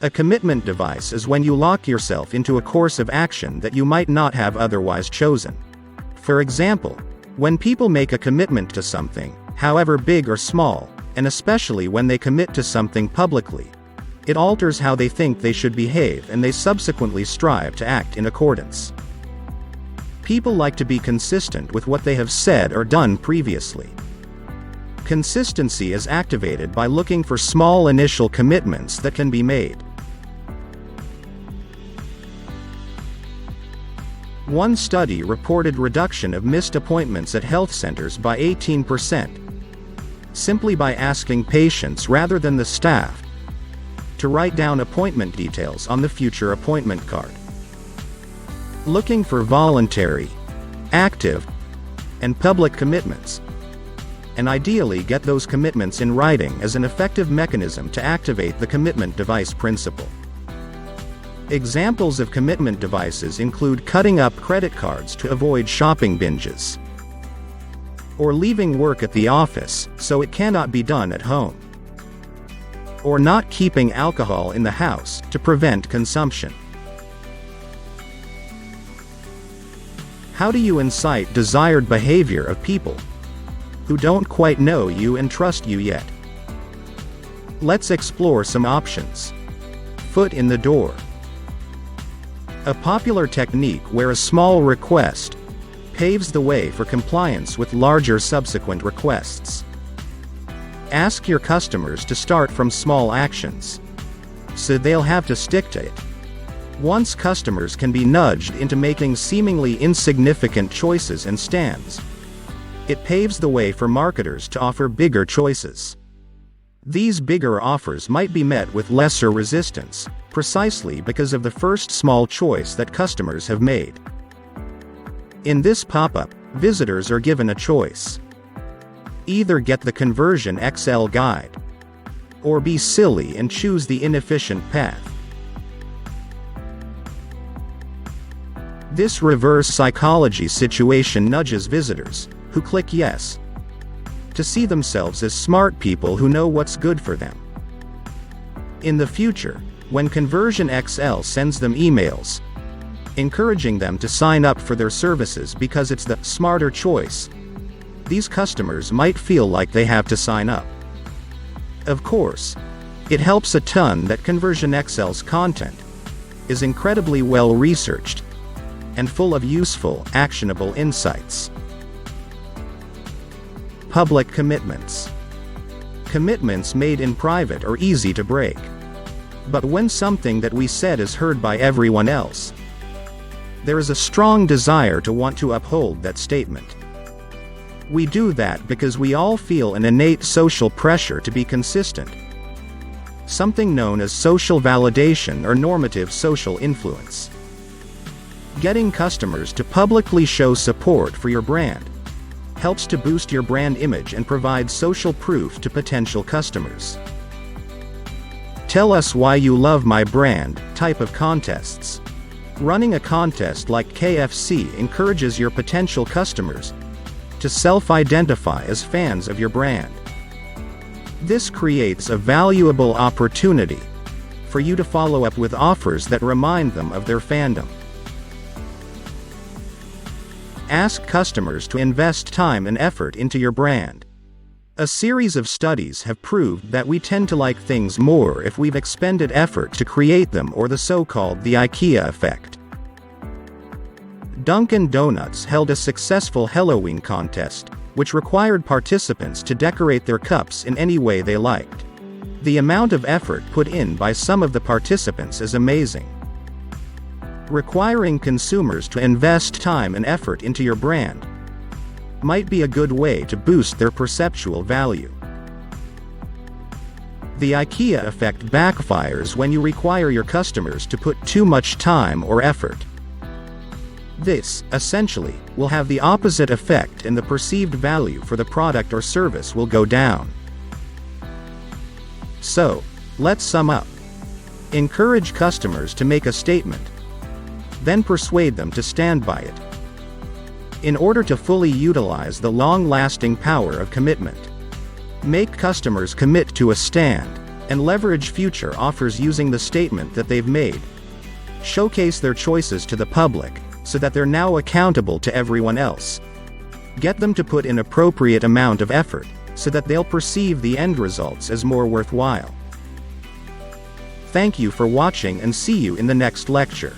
A commitment device is when you lock yourself into a course of action that you might not have otherwise chosen. For example, when people make a commitment to something, however big or small, and especially when they commit to something publicly, it alters how they think they should behave, and they subsequently strive to act in accordance. People like to be consistent with what they have said or done previously. Consistency is activated by looking for small initial commitments that can be made. One study reported reduction of missed appointments at health centers by 18%, simply by asking patients rather than the staff to write down appointment details on the future appointment card. Looking for voluntary, active, and public commitments, and ideally get those commitments in writing as an effective mechanism to activate the commitment device principle. Examples of commitment devices include cutting up credit cards to avoid shopping binges, or leaving work at the office so it cannot be done at home, or not keeping alcohol in the house to prevent consumption. How do you incite desired behavior of people who don't quite know you and trust you yet? Let's explore some options. Foot in the door. A popular technique where a small request paves the way for compliance with larger subsequent requests. Ask your customers to start from small actions, so they'll have to stick to it. Once customers can be nudged into making seemingly insignificant choices and stands, it paves the way for marketers to offer bigger choices. These bigger offers might be met with lesser resistance, precisely because of the first small choice that customers have made. In this pop-up, visitors are given a choice. Either get the Conversion XL guide, or be silly and choose the inefficient path. This reverse psychology situation nudges visitors, who click yes, to see themselves as smart people who know what's good for them. In the future, when Conversion XL sends them emails encouraging them to sign up for their services because it's the smarter choice, these customers might feel like they have to sign up. Of course, it helps a ton that Conversion XL's content is incredibly well researched and full of useful, actionable insights. Public commitments. Commitments made in private are easy to break. But when something that we said is heard by everyone else, there is a strong desire to want to uphold that statement. We do that because we all feel an innate social pressure to be consistent, something known as social validation or normative social influence. Getting customers to publicly show support for your brand helps to boost your brand image and provide social proof to potential customers. Tell us why you love my brand type of contests. Running a contest like KFC encourages your potential customers to self-identify as fans of your brand. This creates a valuable opportunity for you to follow up with offers that remind them of their fandom. Ask customers to invest time and effort into your brand. A series of studies have proved that we tend to like things more if we've expended effort to create them, or the so-called the IKEA effect. Dunkin' Donuts held a successful Halloween contest, which required participants to decorate their cups in any way they liked. The amount of effort put in by some of the participants is amazing. Requiring consumers to invest time and effort into your brand might be a good way to boost their perceptual value. The IKEA effect backfires when you require your customers to put too much time or effort. This, essentially, will have the opposite effect, and the perceived value for the product or service will go down. So, let's sum up. Encourage customers to make a statement, then persuade them to stand by it. In order to fully utilize the long-lasting power of commitment, make customers commit to a stand, and leverage future offers using the statement that they've made. Showcase their choices to the public, so that they're now accountable to everyone else. Get them to put in appropriate amount of effort, so that they'll perceive the end results as more worthwhile. Thank you for watching and see you in the next lecture.